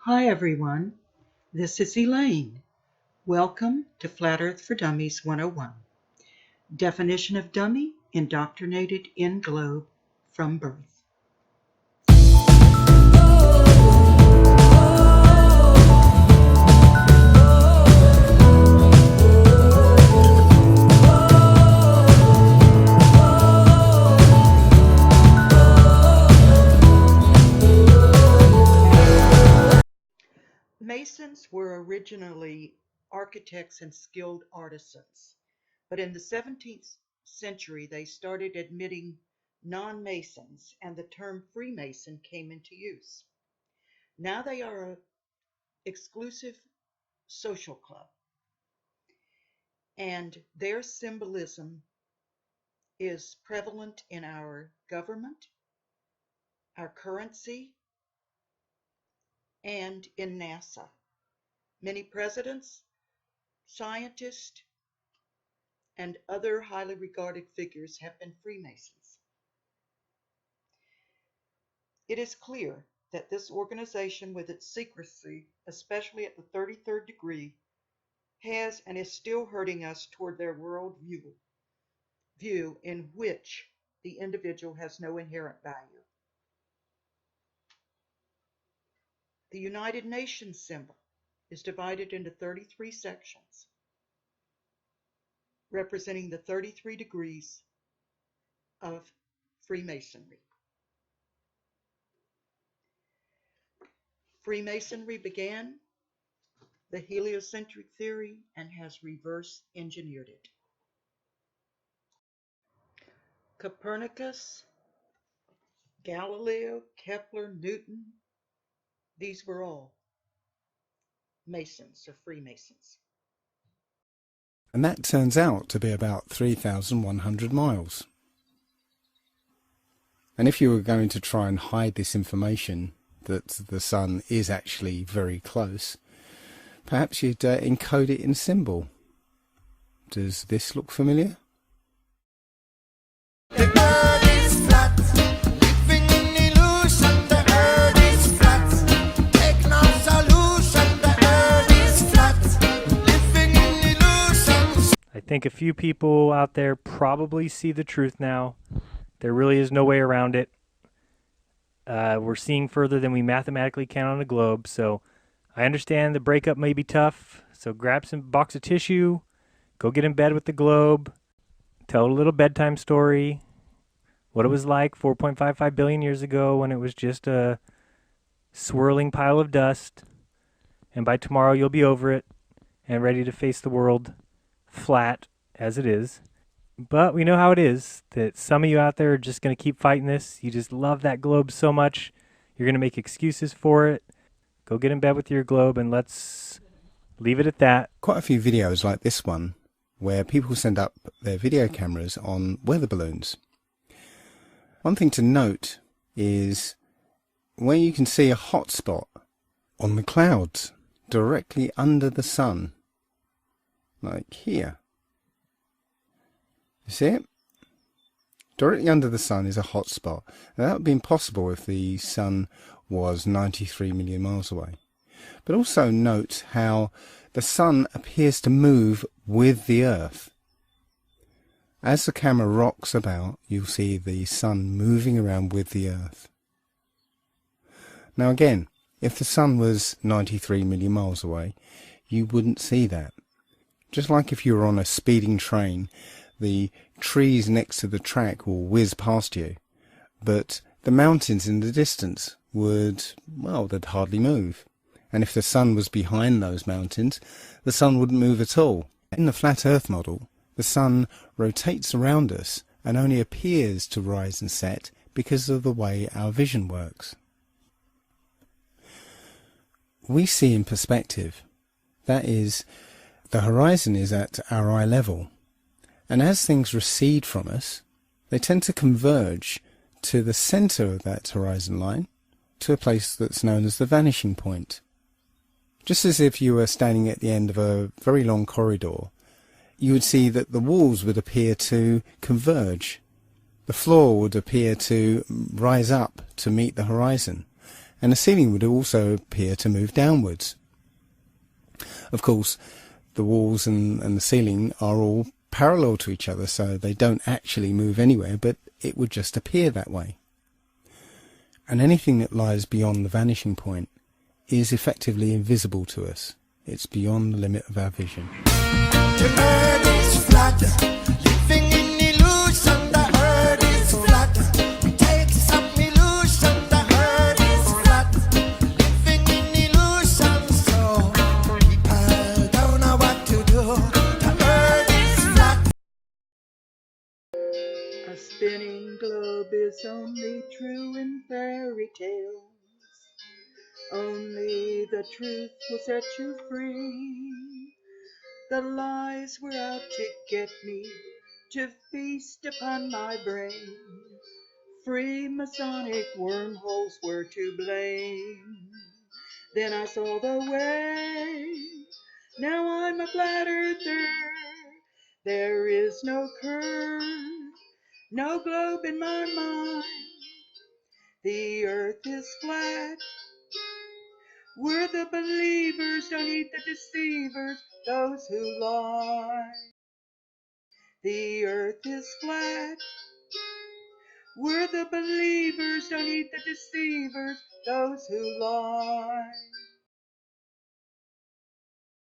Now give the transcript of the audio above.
Hi everyone, this is Elaine. Welcome to Flat Earth for Dummies 101. Definition of dummy, indoctrinated in globe from birth. Masons were originally architects and skilled artisans, but in the 17th century they started admitting non-Masons and the term Freemason came into use. Now they are an exclusive social club, and their symbolism is prevalent in our government, our currency, and in NASA. Many presidents, scientists, and other highly regarded figures have been Freemasons. It is clear that this organization, with its secrecy, especially at the 33rd degree, has and is still hurting us toward their world view in which the individual has no inherent value. The United Nations symbol is divided into 33 sections, representing the 33 degrees of Freemasonry. Freemasonry began the heliocentric theory and has reverse engineered it. Copernicus, Galileo, Kepler, Newton, these were all Masons or Freemasons. And that turns out to be about 3,100 miles. And if you were going to try and hide this information that the sun is actually very close, perhaps you'd encode it in symbol. Does this look familiar? The earth is flat, living in illusion. The earth is flat, take no solution. The earth is flat, living in illusion. I think a few people out there probably see the truth now. There really is no way around it. We're seeing further than we mathematically can on a globe, so I understand the breakup may be tough, so grab some box of tissue, go get in bed with the globe, tell a little bedtime story, what it was like 4.55 billion years ago when it was just a swirling pile of dust, and by tomorrow you'll be over it and ready to face the world flat as it is. But we know how it is, that some of you out there are just going to keep fighting this. You just love that globe so much, you're going to make excuses for it. Go get in bed with your globe and let's leave it at that. Quite a few videos like this one where people send up their video cameras on weather balloons. One thing to note is where you can see a hot spot on the clouds directly under the sun, like here. You see it? Directly under the sun is a hot spot. Now, that would be impossible if the sun was 93 million miles away. But also note how the sun appears to move with the Earth. As the camera rocks about, you'll see the sun moving around with the Earth. Now again, if the sun was 93 million miles away, you wouldn't see that. Just like if you were on a speeding train, the trees next to the track will whiz past you, but the mountains in the distance would, well, they'd hardly move. And if the sun was behind those mountains, the sun wouldn't move at all. In the flat Earth model, the sun rotates around us and only appears to rise and set because of the way our vision works. We see in perspective. That is, the horizon is at our eye level. And as things recede from us, they tend to converge to the centre of that horizon line, to a place that's known as the vanishing point. Just as if you were standing at the end of a very long corridor, you would see that the walls would appear to converge. The floor would appear to rise up to meet the horizon. and the ceiling would also appear to move downwards. Of course, the walls and the ceiling are all parallel to each other, so they don't actually move anywhere, but it would just appear that way. And anything that lies beyond the vanishing point is effectively invisible to us. It's beyond the limit of our vision. The earth is flat, living in illusion. The earth is flat. We take some illusion. The earth is flat, living in illusion. So people don't know what to do. The earth is flat. A spinning globe is only true in fairy tales. Only the truth will set you free. The lies were out to get me, to feast upon my brain. Freemasonic wormholes were to blame. Then I saw the way. Now I'm a flat earther. There is no curve, no globe in my mind. The earth is flat. We're the believers, don't eat the deceivers, those who lie. The earth is flat. We're the believers, don't eat the deceivers, those who lie.